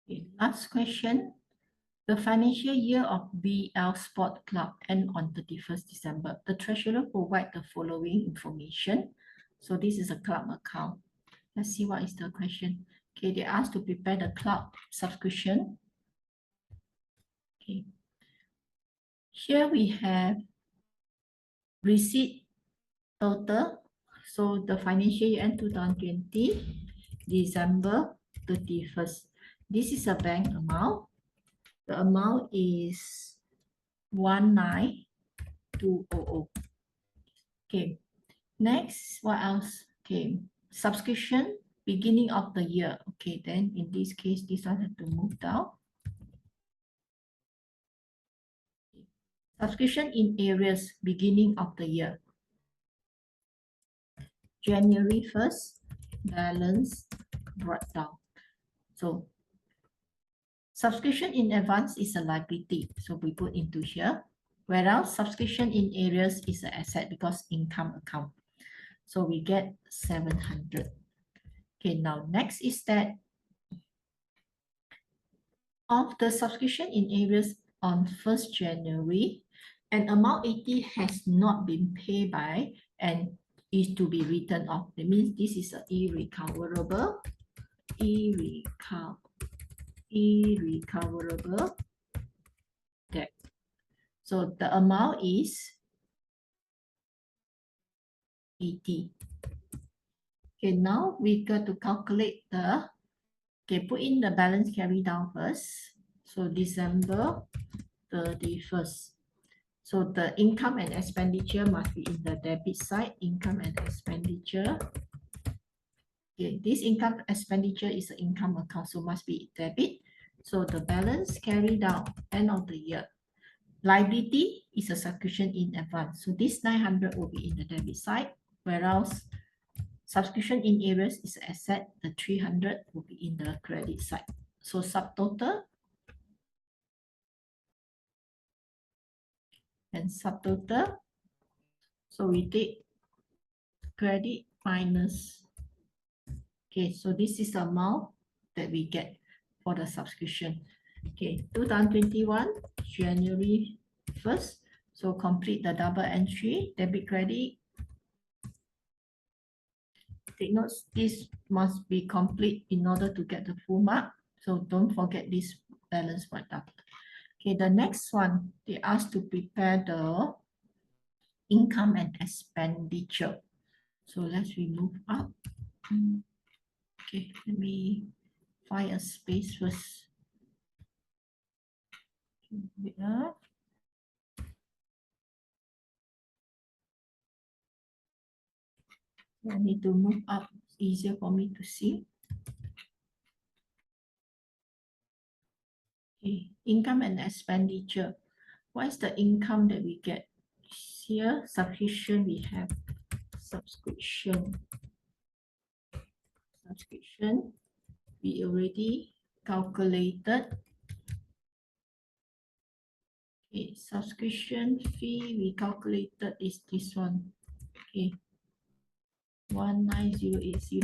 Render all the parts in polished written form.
Okay, last question. The financial year of BL Sport Club end on 31st December. The treasurer provide the following information. So this is a club account. Let's see what is the question. Okay, they asked to prepare the club subscription. Okay. Here we have receipt total. So the financial year end 2020, December 31st. This is a bank amount. The amount is 19200. Okay. Next, what else? Okay. Subscription beginning of the year. Okay, then in this case, this one have to move down. Subscription in areas beginning of the year. January 1st, balance brought down. So subscription in advance is a liability. So we put into here. Whereas subscription in areas is an asset because income account. So we get 700. Okay, now next is that of the subscription in areas on 1st January, an amount 80 has not been paid by and is to be written off. That means this is an irrecoverable debt. So the amount is 80. Okay, now we got to calculate the, okay, put in the balance carry down first. So December 31st. So the income and expenditure must be in the debit side, income and expenditure. Okay, this income expenditure is an income account, so must be debit. So the balance carry down end of the year. Liability is a subscription in advance. So this 900 will be in the debit side, whereas subscription in areas is asset, the 300 will be in the credit side. So subtotal and subtotal. So we take credit minus. Okay, so this is the amount that we get for the subscription. Okay, 2021, January 1st. So complete the double entry, debit credit. Take notes, this must be complete in order to get the full mark. So don't forget this balance product. Okay, the next one, they asked to prepare the income and expenditure. So let's remove up. Okay, let me find a space first. I need to move up, it's easier for me to see. Okay, income and expenditure. What is the income that we get? Here, subscription, we have subscription. Subscription, we already calculated. Okay, subscription fee, we calculated is this one. Okay, 19080.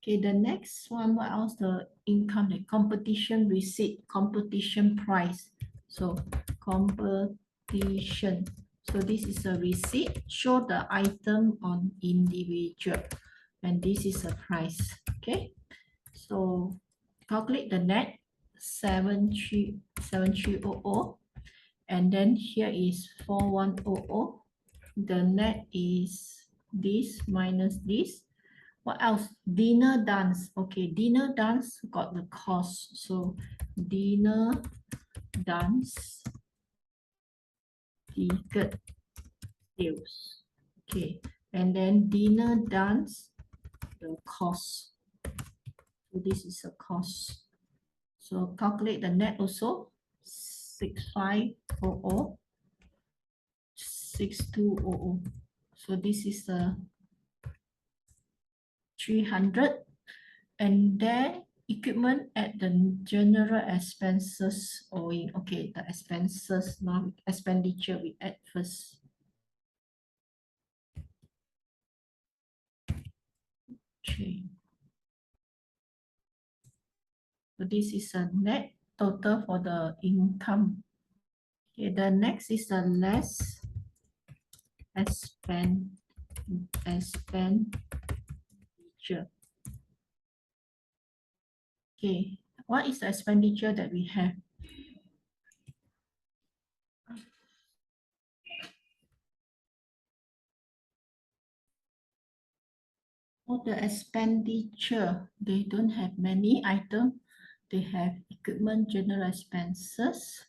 Okay, the next one, what else? The income, the competition receipt, competition price. So competition. So this is a receipt, show the item on individual. And this is a price. Okay, so calculate the net 7300. And then here is 4100. The net is this minus this. What else? Dinner dance. Okay, dinner dance got the cost. So dinner dance ticket sales. Okay, and then dinner dance the cost. So this is a cost. So calculate the net also. 6500, 6200. So this is the 300. And then equipment at the general expenses owing. Okay, the expenses, now expenditure we add first. Okay. So this is a net total for the income. Okay, the next is the less expenditure. Okay, what is the expenditure that we have? For the expenditure, they don't have many items. They have equipment, general expenses.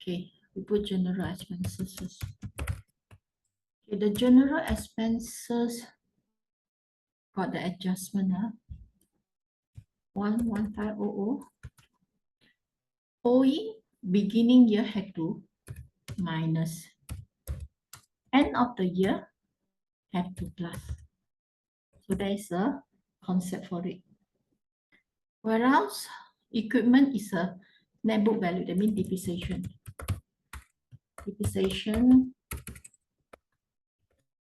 Okay, we put general expenses first. Okay, the general expenses got the adjustment, 11500. OE beginning year had to minus. End of the year have to plus. So there is a concept for it. Whereas equipment is a net book value, that means depreciation. Depreciation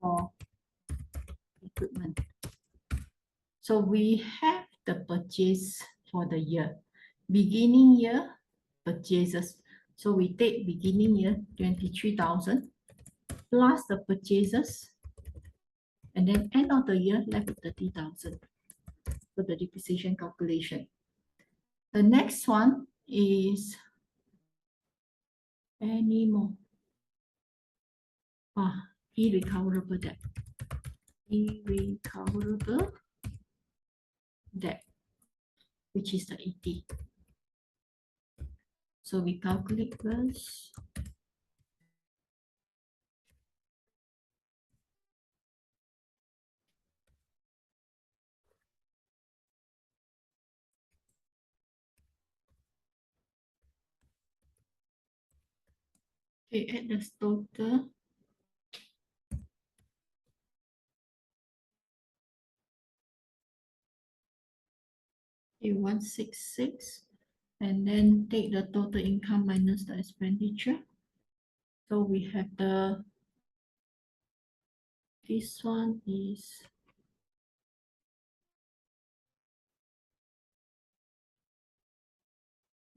for equipment. So we have the purchase for the year. Beginning year purchases. So we take beginning year 23,000 plus the purchases, and then end of the year left with 30,000 for the depreciation calculation. The next one is any more. Irrecoverable debt. Irrecoverable debt, which is the 80. So we calculate first. Okay, add the total. Okay, 166. And then take the total income minus the expenditure. So we have this one is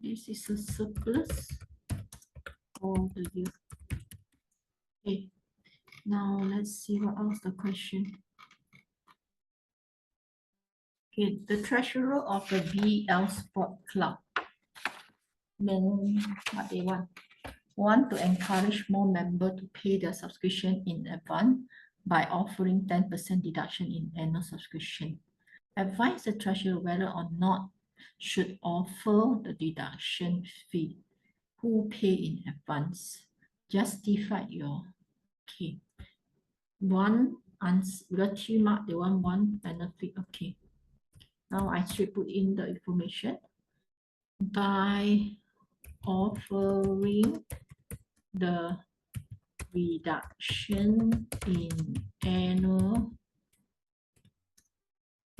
this is a surplus for the year. Okay, now let's see what else the question. Okay, the treasurer of the BL Sport Club. Then what they want to encourage more members to pay their subscription in advance by offering 10% deduction in annual subscription. Advise the treasurer whether or not should offer the deduction fee. Who pay in advance? Justify your okay. One answer, the 3 mark, they want one benefit. Okay. Now I should put in the information. By offering the reduction in annual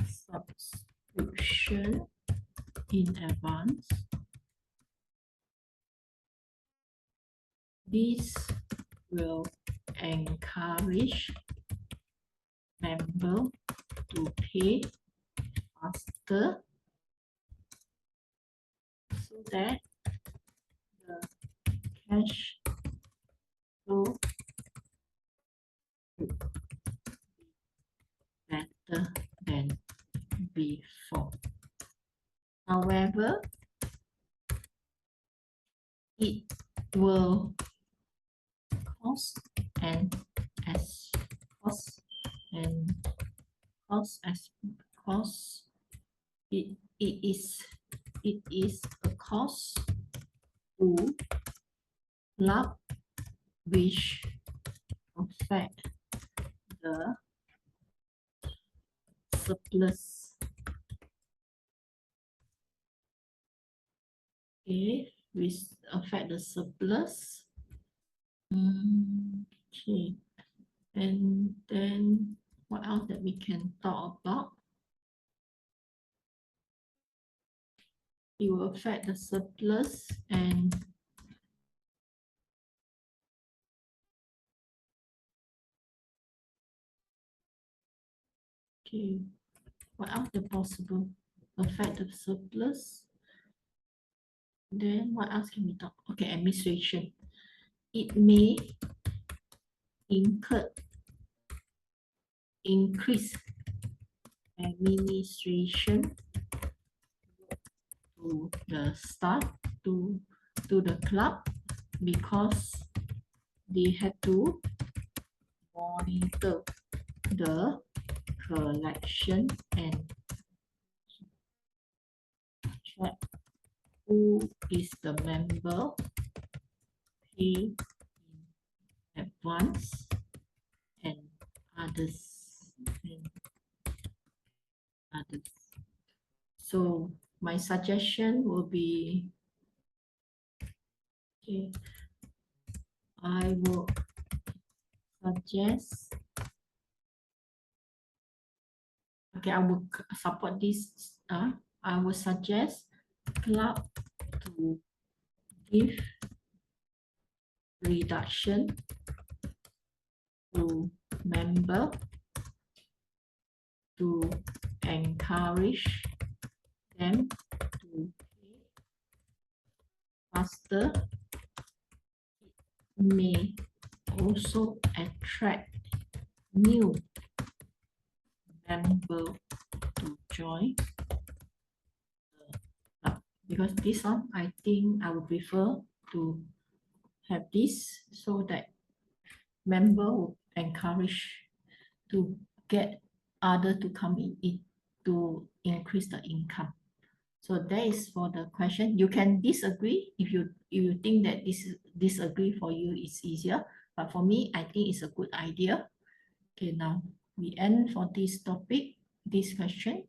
subscription in advance, this will encourage member to pay faster so that the cash flow will be better than before. However, it will cost and as cost and cost as cost it is a cost to club which affect the surplus. Okay, which affect the surplus. Okay, and then what else that we can talk about? It will affect the surplus and okay, what else is possible? Affect the surplus Then what else can we talk? Okay, administration. It may increase administration to the staff, to the club, because they had to monitor the collection and check who is the member pay in advance and others. So my suggestion will be, okay, I will suggest, okay, I will support this. I will suggest club to give reduction to member to encourage them to pay faster. It may also attract new member to join the club, because this one I think I would prefer to have this, so that member will encourage to get other to come in to increase the income. So that is for the question. You can disagree if you think that this disagree for you is easier, but for me I think it's a good idea. Okay, now we end for this topic, this question.